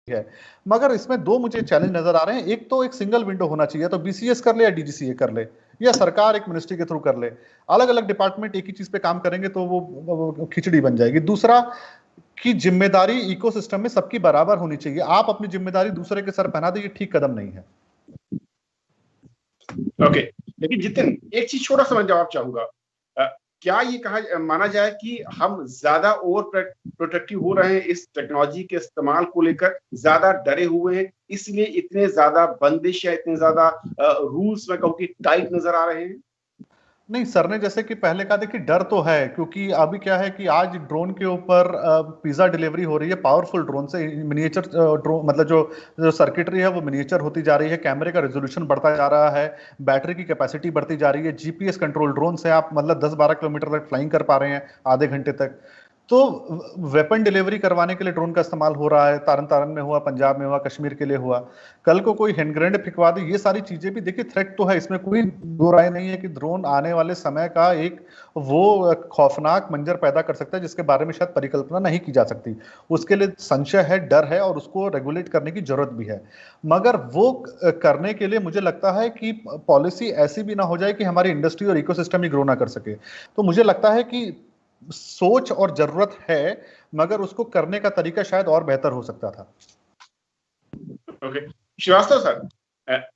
है। मगर इसमें दो मुझे चैलेंज नजर आ रहे हैं। एक तो एक सिंगल विंडो होना चाहिए, तो बीसीएस कर ले या डीजीसीए कर ले, या सरकार एक मिनिस्ट्री के थ्रू कर ले। अलग अलग डिपार्टमेंट एक ही चीज पे काम करेंगे तो वो खिचड़ी बन जाएगी। दूसरा कि जिम्मेदारी इकोसिस्टम में सबकी बराबर होनी चाहिए। आप अपनी जिम्मेदारी दूसरे के सर पहना दे, ये ठीक कदम नहीं है। ओके, लेकिन जितिन, एक चीज छोटा सा मैं जवाब चाहूंगा। क्या ये कहा माना जाए कि हम ज्यादा ओवर प्रोटेक्टिव हो रहे हैं इस टेक्नोलॉजी के इस्तेमाल को लेकर, ज्यादा डरे हुए हैं, इसलिए इतने ज्यादा बंदिश या इतने ज्यादा रूल्स में कहूँ कि टाइट नजर आ रहे हैं? नहीं, सर ने जैसे कि पहले कहा, देखिए डर तो है, क्योंकि अभी क्या है कि आज ड्रोन के ऊपर पिज्जा डिलीवरी हो रही है पावरफुल ड्रोन से। मिनिएचर ड्रोन, मतलब जो सर्किटरी है वो मिनिएचर होती जा रही है, कैमरे का रेजोल्यूशन बढ़ता जा रहा है, बैटरी की कैपेसिटी बढ़ती जा रही है, जीपीएस कंट्रोल ड्रोन से आप मतलब 10-12 किलोमीटर तक फ्लाइंग कर पा रहे हैं आधे घंटे तक। तो वेपन डिलीवरी करवाने के लिए ड्रोन का इस्तेमाल हो रहा है। तारन तारन में हुआ, पंजाब में हुआ, कश्मीर के लिए हुआ, कल को कोई हैंड ग्रेनेड फिकवा दे। ये सारी चीजें भी देखिए थ्रेट तो है, इसमें कोई दो राय नहीं है कि ड्रोन आने वाले समय का एक वो खौफनाक मंजर पैदा कर सकता है जिसके बारे में शायद परिकल्पना नहीं की जा सकती। उसके लिए संशय है, डर है, और उसको रेगुलेट करने की जरूरत भी है। मगर वो करने के लिए मुझे लगता है कि पॉलिसी ऐसी भी ना हो जाए कि हमारी इंडस्ट्री और इकोसिस्टम ही ग्रो ना कर सके। तो मुझे लगता है कि सोच और जरूरत है, मगर उसको करने का तरीका शायद और बेहतर हो सकता था। ओके, श्रीवास्तव सर,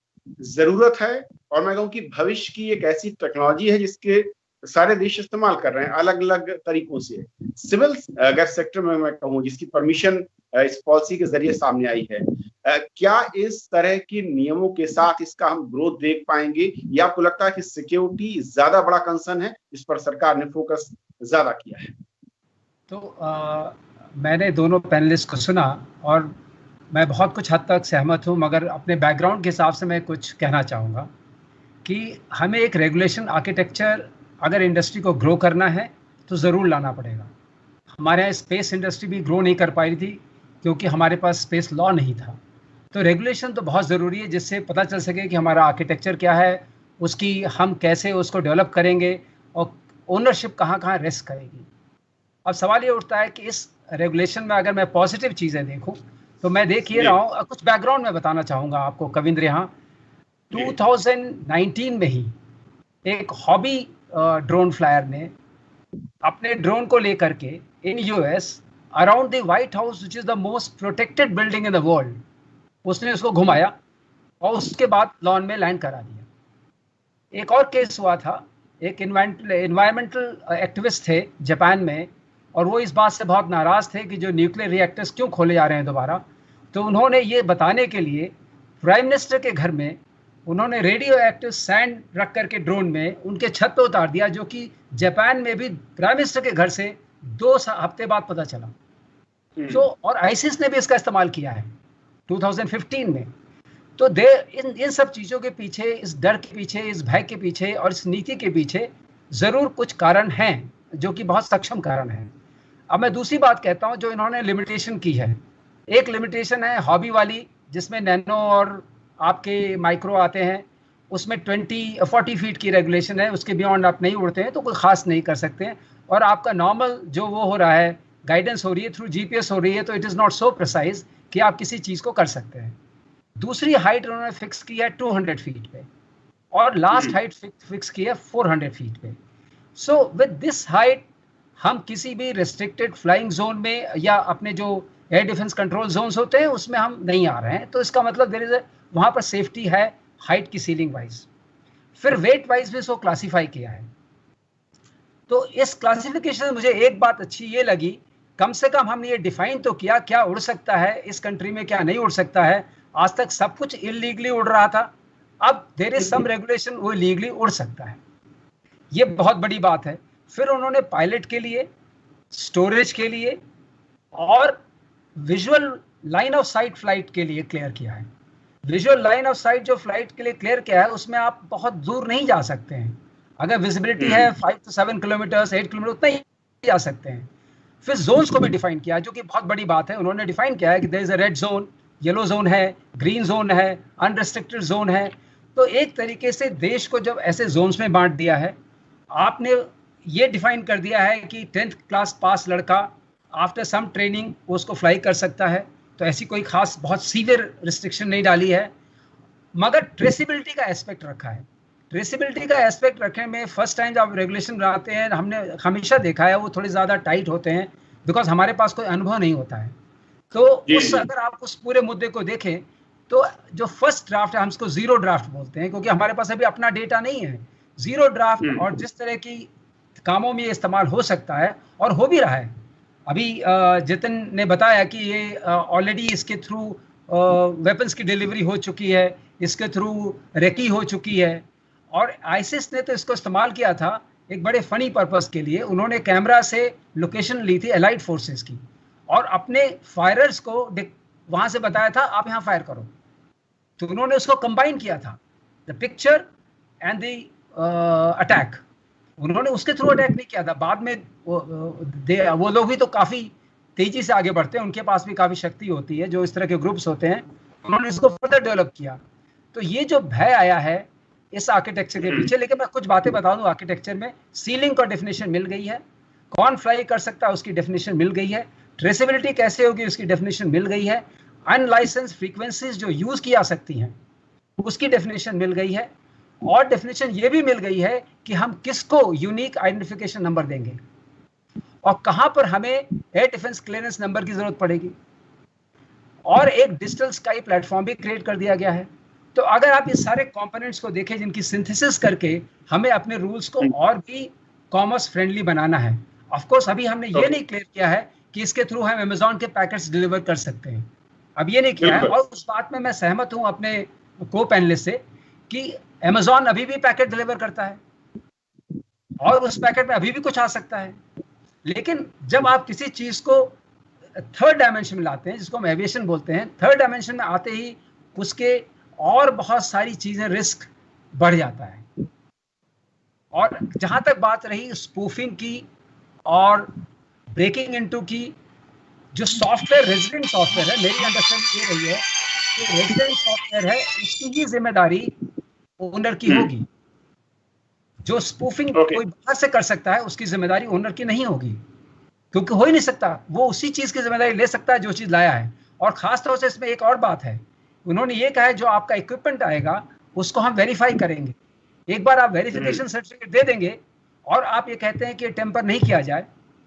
जरूरत है, और मैं कहूँ कि भविष्य की एक ऐसी टेक्नोलॉजी है जिसके सारे देश इस्तेमाल कर रहे हैं अलग अलग तरीकों से। सिविल अगर सेक्टर में मैं कहूँ जिसकी परमिशन इस पॉलिसी के जरिए सामने आई है, क्या इस तरह के नियमों के साथ इसका हम ग्रोथ देख पाएंगे, या आपको लगता है कि सिक्योरिटी ज्यादा बड़ा कंसर्न है जिस पर सरकार ने फोकस ज्यादा किया है? तो मैंने दोनों पैनलिस्ट को सुना और मैं बहुत कुछ हद तक सहमत हूँ, मगर अपने बैकग्राउंड के हिसाब से मैं कुछ कहना चाहूँगा कि हमें एक रेगुलेशन आर्किटेक्चर अगर इंडस्ट्री को ग्रो करना है तो ज़रूर लाना पड़ेगा। हमारे यहाँ स्पेस इंडस्ट्री भी ग्रो नहीं कर पाई थी क्योंकि हमारे पास स्पेस लॉ नहीं था। तो रेगुलेशन तो बहुत ज़रूरी है जिससे पता चल सके कि हमारा आर्किटेक्चर क्या है, उसकी हम कैसे उसको डेवलप करेंगे और ओनरशिप कहाँ कहाँ रेस्ट करेगी। अब सवाल ये उठता है कि इस रेगुलेशन में अगर मैं पॉजिटिव चीज़ें देखूं तो मैं देख ये रहा हूँ, कुछ बैकग्राउंड में बताना चाहूँगा आपको कविंद्र। यहाँ 2019 में ही एक हॉबी ड्रोन फ्लायर ने अपने ड्रोन को लेकर के in US around the white house which is the most protected building in the world, उसने उसको घुमाया और उसके बाद लॉन में लैंड करा दिया। एक और केस हुआ था, एक इन्वायरमेंटल एक्टिविस्ट थे जापान में, और वो इस बात से बहुत नाराज थे कि जो न्यूक्लियर रिएक्टर्स क्यों खोले जा रहे हैं दोबारा। तो उन्होंने ये बताने के लिए प्राइम मिनिस्टर के घर में उन्होंने रेडियो एक्टिव सैंड रख करके ड्रोन में उनके छत पे उतार दिया, जो कि जापान में भी प्राइम मिनिस्टर के घर से 2 हफ्ते बाद पता चला। तो और आईसिस ने भी इसका इस्तेमाल किया है 2015 में। तो इन सब चीज़ों के पीछे, इस डर के पीछे, इस भय के पीछे और इस नीति के पीछे ज़रूर कुछ कारण हैं जो कि बहुत सक्षम कारण हैं। अब मैं दूसरी बात कहता हूं जो इन्होंने लिमिटेशन की है। एक लिमिटेशन है हॉबी वाली, जिसमें नैनो और आपके माइक्रो आते हैं, उसमें 40 फीट की रेगुलेशन है, उसके बियॉन्ड आप नहीं उड़ते हैं तो कोई खास नहीं कर सकते हैं। और आपका नॉर्मल जो वो हो रहा है, गाइडेंस हो रही है थ्रू जीपीएस हो रही है, तो it is not so precise कि आप किसी चीज़ को कर सकते हैं। दूसरी हाइट उन्होंने फिक्स की है 200 फीट पे, और लास्ट हाइट फिक्स की है 400 फीट पे। सो विद दिस हाइट हम किसी भी रिस्ट्रिक्टेड फ्लाइंग जोन में या अपने जो एयर डिफेंस कंट्रोल जोन्स होते हैं उसमें हम नहीं आ रहे हैं। तो इसका मतलब देयर इज वहाँ पर सेफ्टी है हाइट की सीलिंग वाइज। फिर वेट वाइज भी इसको क्लासीफाई किया है। तो इस क्लासिफिकेशन में मुझे एक बात अच्छी ये लगी, कम से कम हमने ये डिफाइन तो किया क्या उड़ सकता है इस कंट्री में, क्या नहीं उड़ सकता है। आज तक सब कुछ इलीगली उड़ रहा था, अब देयर इज सम रेगुलेशन, वो लीगली उड़ सकता है। ये बहुत बड़ी बात है। फिर उन्होंने पायलट के लिए, स्टोरेज के लिए और visual line of site flight के लिए क्लियर किया है। विजुअल लाइन ऑफ साइट जो फ्लाइट के लिए क्लियर किया है उसमें आप बहुत दूर नहीं जा सकते हैं। अगर विजिबिलिटी है 5 to 7 किलोमीटर 8 किलोमीटर उतना ही जा सकते हैं। फिर जोन्स को भी डिफाइन किया जो कि बहुत बड़ी बात है। उन्होंने डिफाइन किया है कि there is a red zone, yellow zone है, ग्रीन जोन है, अनरिस्ट्रिक्टेड जोन है। तो एक तरीके से देश को जब ऐसे जोन्स में बांट दिया है, आपने ये डिफाइन कर दिया है कि 10th क्लास पास लड़का आफ्टर सम ट्रेनिंग उसको फ्लाई कर सकता है, तो ऐसी कोई खास बहुत सीवियर रिस्ट्रिक्शन नहीं डाली है, मगर ट्रेसिबिलिटी का एस्पेक्ट रखा है। ट्रेसिबिलिटी का एस्पेक्ट रखने में फर्स्ट टाइम जब रेगुलेशन बनाते हैं, हमने हमेशा देखा है वो थोड़े ज़्यादा टाइट होते हैं, बिकॉज हमारे पास कोई अनुभव नहीं होता है। तो अगर आप उस पूरे मुद्दे को देखें तो जो फर्स्ट ड्राफ्ट है, हम इसको जीरो ड्राफ्ट बोलते हैं क्योंकि हमारे पास अभी अपना डेटा नहीं है। जीरो ड्राफ्ट और जिस तरह की कामों में ये इस्तेमाल हो सकता है और हो भी रहा है। अभी जितिन ने बताया कि ये ऑलरेडी इसके थ्रू वेपन्स की डिलीवरी हो चुकी है, इसके थ्रू रेकी हो चुकी है, और आईसिस ने तो इसको इस्तेमाल किया था एक बड़े फनी पर्पस के लिए। उन्होंने कैमरा से लोकेशन ली थी एलाइड फोर्सेस की और अपने फायरर्स को वहां से बताया था आप यहाँ फायर करो। तो उन्होंने उसको कंबाइन किया था, the picture and the attack. उन्होंने उसके थ्रू अटैक नहीं किया था। बाद में वो लोग भी तो काफी तेजी से आगे बढ़ते हैं, उनके पास भी काफी शक्ति होती है, जो इस तरह के ग्रुप्स होते हैं, उन्होंने इसको फर्दर डेवलप किया। तो ये जो भय आया है इस आर्किटेक्चर के पीछे, लेकिन मैं कुछ बातें बता दूं आर्किटेक्चर में। सीलिंग का डेफिनेशन मिल गई है, कौन फ्लाई कर सकता है उसकी डेफिनेशन मिल गई है, ट्रेसेबिलिटी कैसे होगी उसकी डेफिनेशन मिल गई है, अनलाइसेंस फ्रीक्वेंसीज जो यूज की जा सकती हैं उसकी डेफिनेशन मिल गई है, और डेफिनेशन ये भी मिल गई है कि हम किसको यूनिक आइडेंटिफिकेशन नंबर देंगे और कहां पर हमें एयर डिफेंस क्लियरेंस नंबर की जरूरत पड़ेगी, और एक डिजिटल स्काई प्लेटफॉर्म भी क्रिएट कर दिया गया है। तो अगर आप इस सारे कंपोनेंट्स को देखें जिनकी सिंथेसिस करके हमें अपने रूल्स को और भी कॉमर्स फ्रेंडली बनाना है। ऑफ कोर्स अभी हमने ये नहीं क्लियर किया है कि इसके थ्रू हम अमेज़न के पैकेट्स डिलीवर कर सकते हैं, अब ये नहीं किया है। और उस बात में मैं सहमत हूं अपने को पैनलिस्ट से कि अमेज़न अभी भी पैकेट डिलीवर करता है और उस पैकेट में अभी भी कुछ आ सकता है। लेकिन जब आप किसी चीज को थर्ड डायमेंशन में लाते हैं, जिसको हम एविएशन बोलते हैं, थर्ड डायमेंशन में आते ही उसके और बहुत सारी चीजें रिस्क बढ़ जाता है। और जहां तक बात रही स्पूफिंग की और ब्रेकिंग इनटू की, जो सॉफ्टवेयर रेजिडेंट सॉफ्टवेयर है, मेरी अंडरस्टैंडिंग ये रही है कि रेजिडेंट सॉफ्टवेयर है उसकी ही जिम्मेदारी ओनर की होगी। जो स्पूफिंग कोई बाहर से कर सकता है उसकी जिम्मेदारी ओनर की नहीं होगी, क्योंकि हो ही नहीं सकता। वो उसी चीज की जिम्मेदारी ले सकता है जो चीज लाया है। और खासतौर से इसमें एक और बात है, उन्होंने ये कहा है जो आपका इक्विपमेंट आएगा उसको हम वेरीफाई करेंगे। एक बार आप वेरिफिकेशन सर्टिफिकेट दे देंगे और आप ये कहते हैं कि टेम्पर नहीं किया जाए,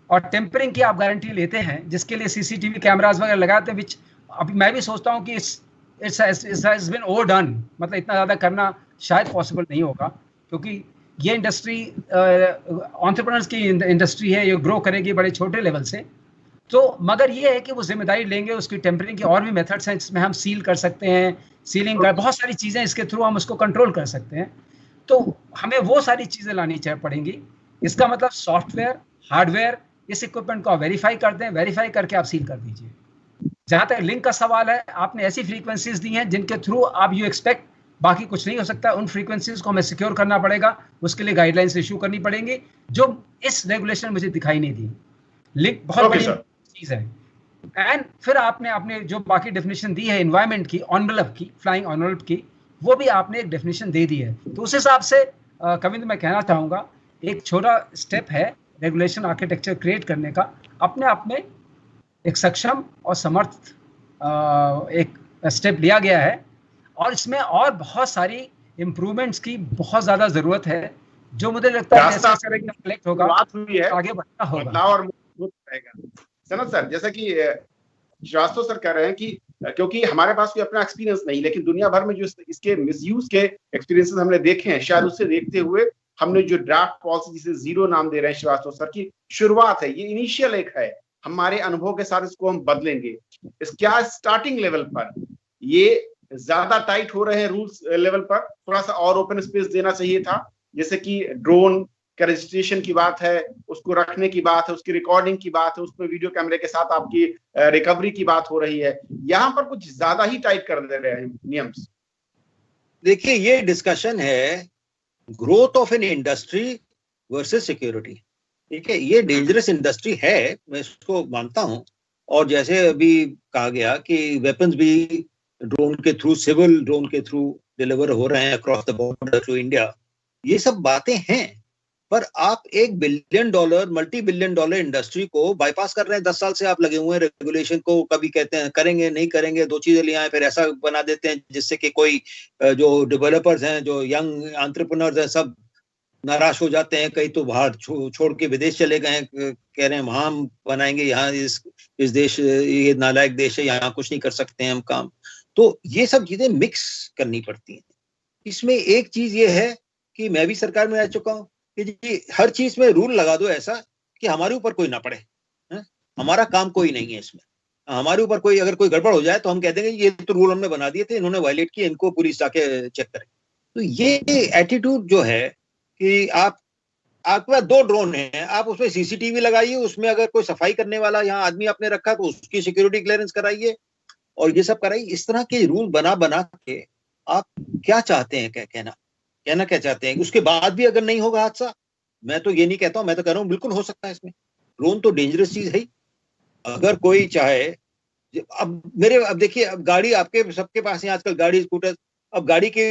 और टेम्परिंग की आप गारंटी लेते हैं जिसके लिए सीसीटीवी कैमरास वगैरह लगाते हैं, विच अभी मैं भी सोचता हूँ कि इट्स हैज बीन ओवरडन, मतलब इतना ज़्यादा करना शायद पॉसिबल नहीं होगा, क्योंकि ये इंडस्ट्री एंटरप्रेन्योर्स की इंडस्ट्री है, ये ग्रो करेगी बड़े छोटे लेवल से। तो मगर ये है कि वो जिम्मेदारी लेंगे, उसकी टेम्परिंग के और भी मेथड्स हैं जिसमें हम सील कर सकते हैं, सीलिंग का बहुत सारी चीज़ें इसके थ्रू हम उसको कंट्रोल कर सकते हैं। तो हमें वो सारी चीज़ें लानी पड़ेंगी। इसका मतलब सॉफ्टवेयर, हार्डवेयर, इस इक्विपमेंट को वेरीफाई कर दें, वेरीफाई करके आप सील कर दीजिए। जहाँ तक लिंक का सवाल है, आपने ऐसी फ्रीक्वेंसीज दी हैं जिनके थ्रू आप यू एक्सपेक्ट बाकी कुछ नहीं हो सकता, उन फ्रीक्वेंसीज को हमें सिक्योर करना पड़ेगा, उसके लिए गाइडलाइंस इशू करनी पड़ेंगी, जो इस रेगुलेशन में मुझे दिखाई नहीं दी। लिंक बहुत बड़ी चीज है। एंड फिर आपने अपने जो बाकी डेफिनेशन दी है एनवायरमेंट की, एनवेलप की, फ्लाइंग एनवेलप की, वो भी आपने एक डेफिनेशन दे दी है। तो उस हिसाब से कविंद्र मैं कहना चाहूँगा एक छोटा स्टेप है रेगुलेशन आर्किटेक्चर क्रिएट करने का, अपने आप में एक सक्षम और समर्थ एक स्टेप लिया गया है, और इसमें और बहुत सारी इम्प्रूवमेंट्स की बहुत ज़्यादा ज़रूरत है, जो मुझे लगता है जैसे कलेक्ट होगा आगे बढ़ना होगा और सनत सर, जैसा कि श्रीवास्तव सर कह रहे हैं कि क्योंकि हमारे पास कोई अपना एक्सपीरियंस नहीं, लेकिन दुनिया भर में जो इसके मिसयूज के एक्सपीरियंसेस हमने देखे हैं, शायद उससे देखते हुए हमने जो ड्राफ्ट पॉलिसी जिसे जीरो नाम दे रहे हैं श्रीवास्तव सर की शुरुआत है, ये इनिशियल एक है, हमारे अनुभव के साथ इसको हम बदलेंगे। इस क्या स्टार्टिंग लेवल पर ये ज्यादा टाइट हो रहे हैं रूल्स लेवल पर, थोड़ा सा और ओपन स्पेस देना चाहिए था, जैसे कि ड्रोन का रजिस्ट्रेशन की बात है, उसको रखने की बात है, उसकी रिकॉर्डिंग की बात है, उसमें वीडियो कैमरे के साथ आपकी रिकवरी की बात हो रही है, यहाँ पर कुछ ज्यादा ही टाइट कर दे रहे हैं नियम। देखिए, ये डिस्कशन है growth of an industry versus security. ठीक है, ये डेंजरस इंडस्ट्री है, मैं इसको मानता हूं। और जैसे अभी कहा गया कि वेपन्स भी ड्रोन के थ्रू, सिविल ड्रोन के थ्रू डिलीवर हो रहे हैं across the border to India, ये सब बातें हैं। पर आप $1 billion multi billion dollar industry को बाईपास कर रहे हैं। 10 साल से आप लगे हुए हैं रेगुलेशन को, कभी कहते हैं करेंगे नहीं करेंगे, 2 चीजें ले आए, फिर ऐसा बना देते हैं जिससे कि कोई जो डेवलपर्स हैं, जो यंग एंटरप्रेन्योर्स हैं, सब नाराज हो जाते हैं। कई तो बाहर छोड़ के विदेश चले गए, कह रहे हैं वहां हम बनाएंगे, यहाँ इस देश, ये नालायक देश है, यहाँ कुछ नहीं कर सकते हैं हम काम। तो ये सब चीजें मिक्स करनी पड़ती हैं। इसमें एक चीज ये है कि मैं भी सरकार में रह चुका हूँ कि जी हर चीज में रूल लगा दो ऐसा कि हमारे ऊपर कोई ना पड़े, है? हमारा काम कोई नहीं है इसमें। हमारे ऊपर कोई अगर कोई गड़बड़ हो जाए तो हम कह देंगे ये तो रूल हमने बना दिए थे, इन्होंने वायलेट किया, इनको पुलिस जाके चेक करे। तो ये एटीट्यूड जो है कि आपके पास 2 ड्रोन हैं, आप उसमें सीसीटीवी लगाइए, उसमें अगर कोई सफाई करने वाला यहाँ आदमी आपने रखा तो उसकी सिक्योरिटी क्लियरेंस कराइए और ये सब कराइए। इस तरह के रूल बना बना के आप क्या चाहते हैं, कहना क्या चाहते हैं? उसके बाद भी अगर नहीं होगा हादसा, मैं तो ये नहीं कहता हूं, मैं तो कह रहा हूं बिल्कुल हो सकता है इसमें। ड्रोन तो डेंजरस चीज है। अगर कोई चाहे, अब देखिए, अब गाड़ी आपके सबके पास है आजकल, गाड़ी स्कूटर। अब गाड़ी की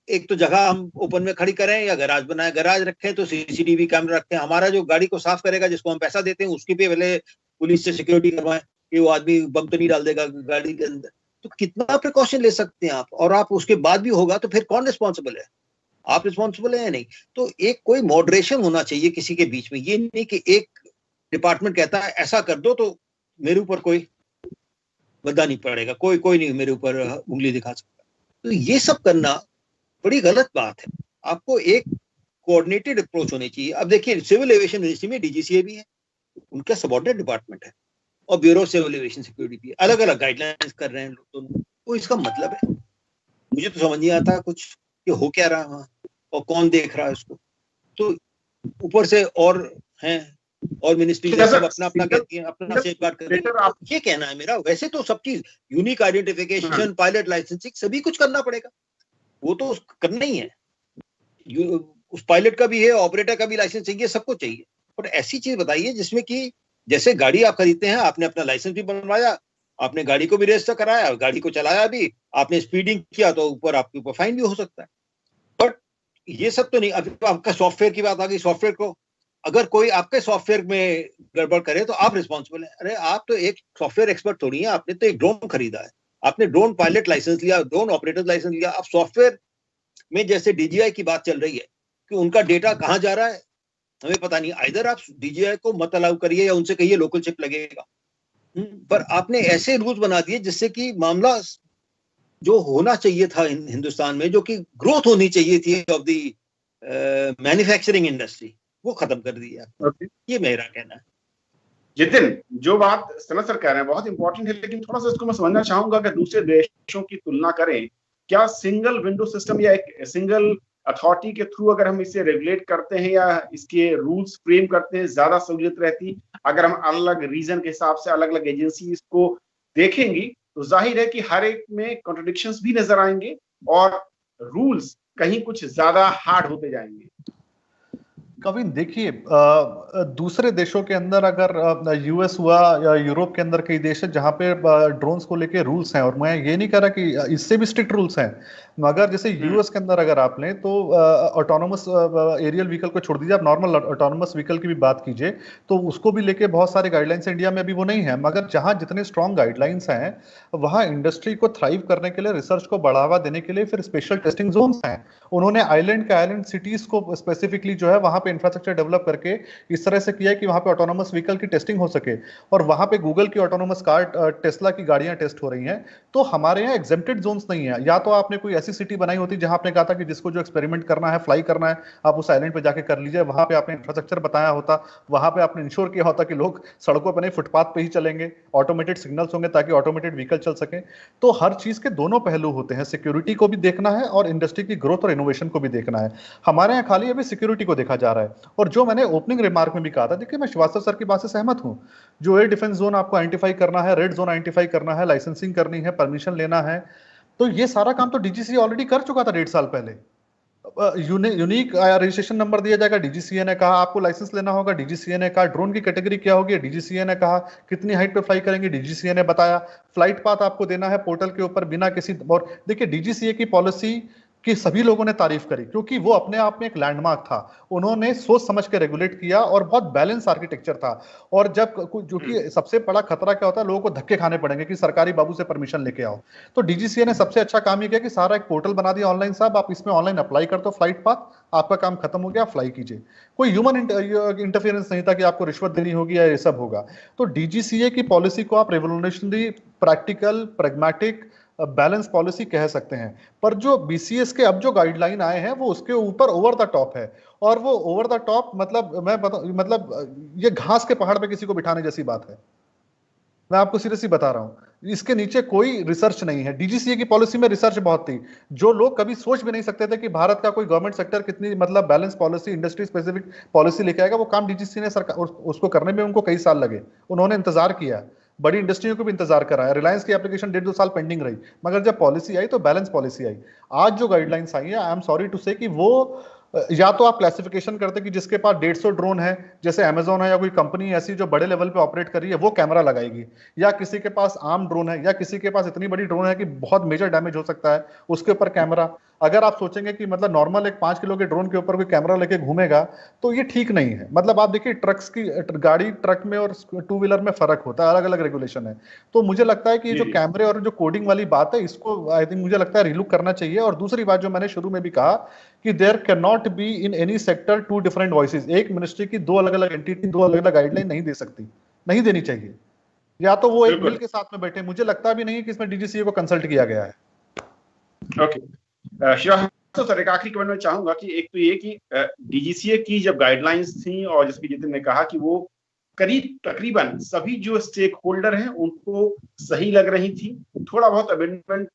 एक तो जगह हम ओपन में खड़ी करें या गैराज बनाए, गैराज रखें तो सीसीटीवी कैमरा रखें। हमारा जो गाड़ी को साफ करेगा, जिसको हम पैसा देते हैं, उसकी भी पहले पुलिस से सिक्योरिटी करवाएं कि वो आदमी बम तो नहीं डाल देगा गाड़ी के अंदर। तो कितना प्रिकॉशन ले सकते हैं आप? और आप उसके बाद भी होगा तो फिर कौन रिस्पॉन्सिबल है? आप रिस्पॉन्सिबल है या नहीं? तो एक कोई मॉडरेशन होना चाहिए किसी के बीच में। ये नहीं कि एक डिपार्टमेंट कहता है ऐसा कर दो तो मेरे ऊपर कोई बद्दा नहीं पड़ेगा, कोई नहीं मेरे ऊपर उंगली दिखा सकता। तो ये सब करना बड़ी गलत बात है। आपको एक कोऑर्डिनेटेड अप्रोच होनी चाहिए। अब देखिए, सिविल एविएशन मिनिस्ट्री में डीजीसीए भी है, उनका सबऑर्डिनेट डिपार्टमेंट है, और bureau of civil aviation security भी है। अलग अलग गाइडलाइंस कर रहे हैं लोग दोनों। तो इसका मतलब है, मुझे तो समझ नहीं आता कुछ कि हो क्या रहा है वहां और कौन देख रहा है उसको। तो ऊपर से और हैं और मिनिस्ट्री सब अपना कहती है, अपना सेफगार्ड कर रही है। ये कहना है मेरा। वैसे तो सब चीज, यूनिक आइडेंटिफिकेशन, पायलट लाइसेंसिंग, सभी कुछ करना पड़ेगा, वो तो करना ही है। उस पायलट का भी है, ऑपरेटर का भी लाइसेंस चाहिए, सबको चाहिए। और ऐसी चीज बताइए जिसमें कि जैसे गाड़ी आप खरीदते हैं, आपने अपना लाइसेंस भी बनवाया, आपने गाड़ी को भी रजिस्टर कराया, गाड़ी को चलाया भी, आपने स्पीडिंग किया तो ऊपर आपके ऊपर फाइन भी हो सकता है। बट ये सब तो नहीं। अब आपका सॉफ्टवेयर की बात आ गई। सॉफ्टवेयर को अगर कोई आपके सॉफ्टवेयर में गड़बड़ करे तो आप रिस्पॉन्सिबल है। अरे आप तो एक सॉफ्टवेयर एक्सपर्ट थोड़ी है, आपने तो एक ड्रोन खरीदा है, आपने ड्रोन पायलट लाइसेंस लिया, ड्रोन ऑपरेटर लाइसेंस लिया। अब सॉफ्टवेयर में जैसे डीजीआई की बात चल रही है कि उनका डेटा कहाँ जा रहा है हमें पता नहीं। आइदर आप डीजीआई को मत अलाउ करिए या उनसे कहिए लोकल चिप लगेगा। पर आपने ऐसे रूल्स बना दिए जिससे कि मामला जो होना चाहिए था हिंदुस्तान में, जो कि ग्रोथ होनी चाहिए थी ऑफ द मैन्युफैक्चरिंग इंडस्ट्री, वो खत्म कर दिया। ये मेरा कहना है। जितिन, जो बात सनत सर कह रहे हैं बहुत इंपॉर्टेंट है, लेकिन थोड़ा सा इसको मैं समझना चाहूंगा। अगर दूसरे देशों की तुलना करें, क्या सिंगल विंडो सिस्टम या एक सिंगल अथॉरिटी के थ्रू अगर हम इसे रेगुलेट करते हैं या इसके रूल्स फ्रेम करते हैं, ज्यादा सहूलियत रहती? अगर हम अलग अलग रीजन के हिसाब से अलग अलग एजेंसी इसको देखेंगी तो जाहिर है कि हर एक में कॉन्ट्रडिक्शंस भी नजर आएंगे और रूल्स कहीं कुछ ज्यादा हार्ड होते जाएंगे। कविन, देखिए, दूसरे देशों के अंदर अगर यूएस हुआ या यूरोप के अंदर कई देश है जहां पे ड्रोन्स को लेके रूल्स हैं, और मैं ये नहीं कह रहा कि इससे भी स्ट्रिक्ट रूल्स हैं, मगर जैसे यूएस के अंदर अगर आप लें तो ऑटोनोमस एरियल व्हीकल को छोड़ दीजिए, आप नॉर्मल ऑटोनोमस व्हीकल की भी बात कीजिए तो उसको भी लेके बहुत सारे गाइडलाइंस इंडिया में अभी वो नहीं है। मगर जहां जितने स्ट्रॉन्ग गाइडलाइंस हैं वहां इंडस्ट्री को थ्राइव करने के लिए, रिसर्च को बढ़ावा देने के लिए फिर स्पेशल टेस्टिंग जोन्स हैं। उन्होंने आइलैंड सिटीज को स्पेसिफिकली जो है वहां पे इंफ्रास्ट्रक्चर डेवलप करके इस तरह से किया है कि वहां पे ऑटोनोमस व्हीकल की टेस्टिंग हो सके, और वहां पे गूगल की ऑटोनोमस कार, टेस्ला की गाड़ियां टेस्ट हो रही हैं। तो हमारे यहाँ एग्जेम्प्टेड जोन्स नहीं है। या तो आपने कोई ऐसी सिटी बनाई होती जहां आपने कहा था कि जिसको जो एक्सपेरिमेंट करना है, फ्लाई करना है, आप उस आइलैंड पे जाके कर लीजिए, वहां पे आपने इंफ्रास्ट्रक्चर बताया होता, वहां पे आपने इंश्योर किया होता कि लोग सड़कों पर नहीं फुटपाथ पे ही चलेंगे, ऑटोमेटेड सिग्नल्स होंगे ताकि ऑटोमेटेड व्हीकल चल सके। तो हर चीज के दोनों पहलू होते हैं, सिक्योरिटी को भी देखना है और इंडस्ट्री की ग्रोथ और इनोवेशन को भी देखना है। हमारे यहाँ खाली अभी सिक्योरिटी को देखा जा रहा है। और जो मैंने ओपनिंग रिमार्क में भी कहा था, देखिए मैं श्रीवास्तव सर की बात से सहमत हूं। जो एयर डिफेंस जोन आपको आइडेंटिफाई करना है, रेड जोन आइडेंटिफाई करना है, लाइसेंसिंग करनी है, परमिशन लेना है, तो ये सारा काम तो डीजीसीए ऑलरेडी कर चुका था 1.5 साल पहले। यूनिक रजिस्ट्रेशन नंबर दिया जाएगा, डीजीसीए ने कहा। आपको लाइसेंस लेना होगा, डीजीसीए ने कहा। ड्रोन की कैटेगरी क्या होगी, डीजीसीए ने कहा। कितनी हाइट पे फ्लाई करेंगे, डीजीसीए ने बताया। फ्लाइट पाथ आपको देना है पोर्टल के ऊपर बिना किसी, और देखिए डीजीसीए की पॉलिसी कि सभी लोगों ने तारीफ करी, क्योंकि वो अपने आप में एक लैंडमार्क था। उन्होंने सोच समझ के रेगुलेट किया और बहुत बैलेंस आर्किटेक्चर था। और जब जो कि सबसे बड़ा खतरा क्या होता है, लोगों को धक्के खाने पड़ेंगे कि सरकारी बाबू से परमिशन लेके आओ। तो डीजीसीए ने सबसे अच्छा काम ये किया कि सारा एक पोर्टल बना दिया ऑनलाइन। साहब आप इसमें ऑनलाइन अप्लाई कर दो फ्लाइट पाथ, आपका काम खत्म हो गया, अप्लाई कीजिए। कोई ह्यूमन इंटरफेरेंस नहीं था कि आपको रिश्वत देनी होगी या ये सब होगा। तो डीजीसीए की पॉलिसी को आप revolutionary, practical, pragmatic, balance policy कह सकते हैं। पर जो बीसीएस के अब जो गाइडलाइन आए हैं वो उसके ऊपर ओवर द टॉप है। और वो ओवर द टॉप मतलब ये घास के पहाड़ पे किसी को बिठाने जैसी बात है। मैं आपको सीरियसली बता रहा हूं, इसके नीचे कोई रिसर्च नहीं है। डीजीसीए की पॉलिसी में रिसर्च बहुत थी। जो लोग कभी सोच भी नहीं सकते थे कि भारत का कोई गवर्नमेंट सेक्टर कितनी मतलब balance policy, industry specific policy लेके आएगा, वो काम डीजीसीए ने सरकार उसको करने में उनको कई साल लगे। उन्होंने इंतजार किया, बड़ी इंडस्ट्रियों को भी इंतजार कराया। रिलायंस की एप्लीकेशन 1.5-2 साल पेंडिंग रही, मगर जब पॉलिसी आई तो बैलेंस पॉलिसी आई। आज जो गाइडलाइंस आई है, आई एम सॉरी टू से कि वो या तो आप क्लासिफिकेशन करते कि जिसके पास 150 ड्रोन है, जैसे अमेजोन है या कोई कंपनी ऐसी जो बड़े लेवल पे ऑपरेट कर रही है, वो कैमरा लगाएगी, या किसी के पास आम ड्रोन है, या किसी के पास इतनी बड़ी ड्रोन है कि बहुत मेजर डैमेज हो सकता है, उसके ऊपर कैमरा। अगर आप सोचेंगे कि मतलब नॉर्मल एक 5 किलो के ड्रोन के ऊपर कोई कैमरा लेके घूमेगा, तो ये ठीक नहीं है। मतलब आप देखिए, ट्रक्स की गाड़ी, ट्रक में और 2 व्हीलर में फर्क होता है, अलग अलग रेगुलेशन है। तो मुझे लगता है कि जो कैमरे और जो कोडिंग वाली बात है, इसको आई थिंक मुझे लगता है रिलुक करना चाहिए। और दूसरी बात जो मैंने शुरू में भी कहा कि there can not be in any sector 2 different voices. एक मिनिस्ट्री की 2 अलग अलग एंटिटी 2 अलग अलग गाइडलाइन नहीं दे सकती, नहीं देनी चाहिए। या तो वो एक बिल के साथ में बैठे। मुझे लगता भी नहीं कि इसमें डीजीसीए को कंसल्ट किया गया है। ओके, तो सर एक आखिरी कमेंट में चाहूंगा कि एक तो ये कि डीजीसीए की जब गाइडलाइंस थी और जिसकी जितिन ने कहा कि वो करीब तकरीबन सभी जो स्टेक होल्डर हैं उनको सही लग रही थी। थोड़ा बहुत अमेंडमेंट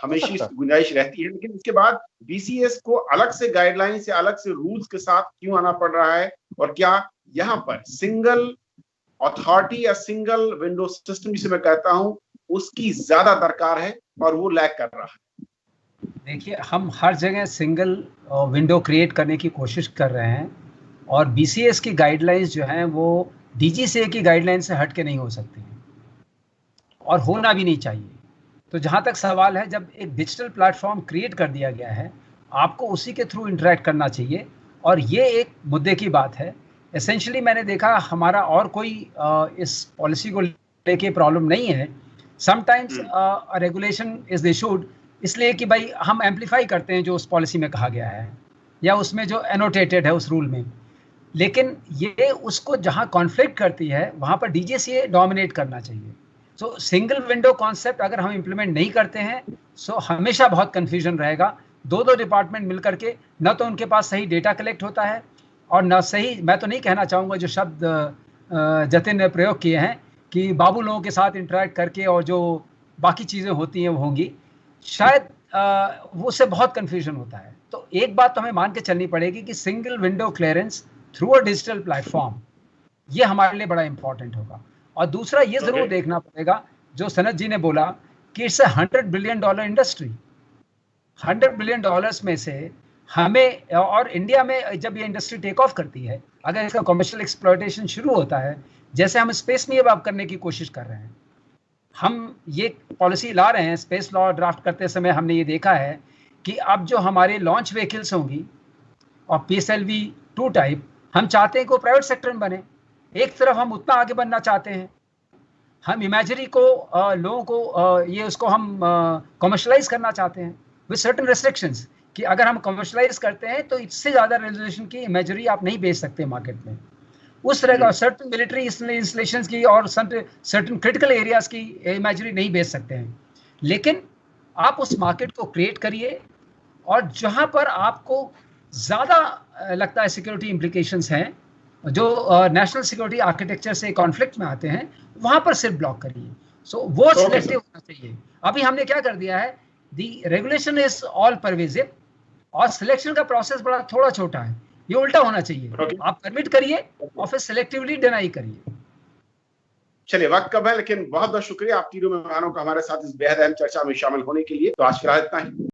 हमेशा गुंजाइश रहती है, लेकिन उसके बाद बीसीएस को अलग से गाइडलाइंस या अलग से रूल्स के साथ क्यों आना पड़ रहा है? और क्या यहाँ पर सिंगल अथॉरिटी या सिंगल विंडो सिस्टम जिसे मैं कहता हूं उसकी ज्यादा दरकार है और वो लैग कर रहा है? देखिए, हम हर जगह सिंगल विंडो क्रिएट करने की कोशिश कर रहे हैं, और बीसीएस की गाइडलाइंस जो हैं वो डीजीसीए की गाइडलाइन से हट के नहीं हो सकती हैं, और होना भी नहीं चाहिए। तो जहाँ तक सवाल है, जब एक डिजिटल प्लेटफॉर्म क्रिएट कर दिया गया है, आपको उसी के थ्रू इंटरेक्ट करना चाहिए, और ये एक मुद्दे की बात है। एसेंशियली मैंने देखा हमारा और कोई इस पॉलिसी को लेके प्रॉब्लम नहीं है। समटाइम्स रेगुलेशन इज इशूड इसलिए कि भाई हम एम्पलीफाई करते हैं जो उस पॉलिसी में कहा गया है या उसमें जो एनोटेटेड है उस रूल में, लेकिन ये उसको जहाँ कॉन्फ्लिक्ट करती है वहाँ पर डीजीसीए डोमिनेट करना चाहिए। सो सिंगल विंडो कॉन्सेप्ट अगर हम इम्प्लीमेंट नहीं करते हैं, सो हमेशा बहुत कन्फ्यूजन रहेगा। 2 डिपार्टमेंट मिल करके न तो उनके पास सही डेटा कलेक्ट होता है, और न सही, मैं तो नहीं कहना चाहूँगा जो शब्द जतिन ने प्रयोग किए हैं कि बाबू लोगों के साथ इंटरेक्ट करके और जो बाकी चीज़ें होती हैं वो होंगी, शायद वो उससे बहुत कन्फ्यूजन होता है। तो एक बात तो हमें मान के चलनी पड़ेगी कि single window clearance through a digital platform, ये हमारे लिए बड़ा इंपॉर्टेंट होगा। और दूसरा ये जरूर देखना पड़ेगा, जो सनत जी ने बोला कि इट्स $100 बिलियन इंडस्ट्री। $100 बिलियन में से हमें, और इंडिया में जब ये इंडस्ट्री टेक ऑफ करती है, अगर इसका कमर्शियल एक्सप्लॉयटेशन शुरू होता है, जैसे हम स्पेस में अब करने की कोशिश कर रहे हैं, हम ये पॉलिसी ला रहे हैं, स्पेस लॉ ड्राफ्ट करते समय हमने ये देखा है कि अब जो हमारे लॉन्च व्हीकल्स होंगी और PSLV-2 टाइप, हम चाहते हैं कि वो प्राइवेट सेक्टर में बने। एक तरफ हम उतना आगे बनना चाहते हैं, हम इमेजरी को लोगों को ये उसको हम कमर्शलाइज करना चाहते हैं विद सर्टेन रेस्ट्रिक्शंस, कि अगर हम कमर्शलाइज करते हैं तो इससे ज़्यादा रेजोल्यूशन की इमेजरी आप नहीं बेच सकते मार्केट में। उस तरह का सर्टेन मिलिट्री इंस्टॉलेशंस की और सर्टेन क्रिटिकल एरियाज की इमेजरी नहीं बेच सकते हैं। लेकिन आप उस मार्केट को क्रिएट करिए, और जहां पर आपको ज़्यादा लगता है सिक्योरिटी इम्प्लीकेशंस हैं, जो नेशनल सिक्योरिटी आर्किटेक्चर से कॉन्फ्लिक्ट में आते हैं, वहां पर सिर्फ ब्लॉक करिए। सो वो सिलेक्टिव होना चाहिए। अभी हमने क्या कर दिया है, दी रेगुलेशन इज ऑल परवेजिव और सिलेक्शन का प्रोसेस बड़ा थोड़ा छोटा है। ये उल्टा होना चाहिए, आप परमिट करिए और फिर सिलेक्टिवली डिनाई करिए। चलिए, वक्त कम है, लेकिन बहुत बहुत शुक्रिया आप तीनों मेहमानों का हमारे साथ इस बेहद अहम चर्चा में शामिल होने के लिए। तो आज फिलहाल इतना ही।